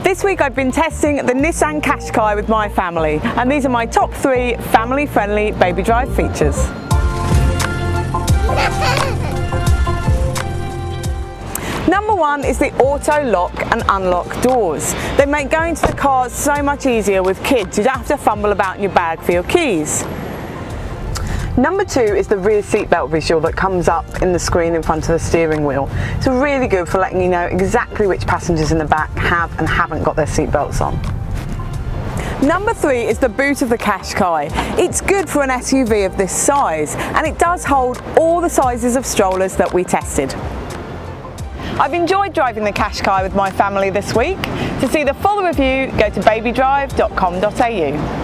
This week I've been testing the Nissan Qashqai with my family, and these are my top 3 family-friendly baby drive features. Number 1 is the auto lock and unlock doors. They make going to the car so much easier with kids. You don't have to fumble about in your bag for your keys. Number 2 is the rear seatbelt visual that comes up in the screen in front of the steering wheel. It's really good for letting you know exactly which passengers in the back have and haven't got their seatbelts on. Number 3 is the boot of the Qashqai. It's good for an SUV of this size, and it does hold all the sizes of strollers that we tested. I've enjoyed driving the Qashqai with my family this week. To see the full review, go to BabyDrive.com.au.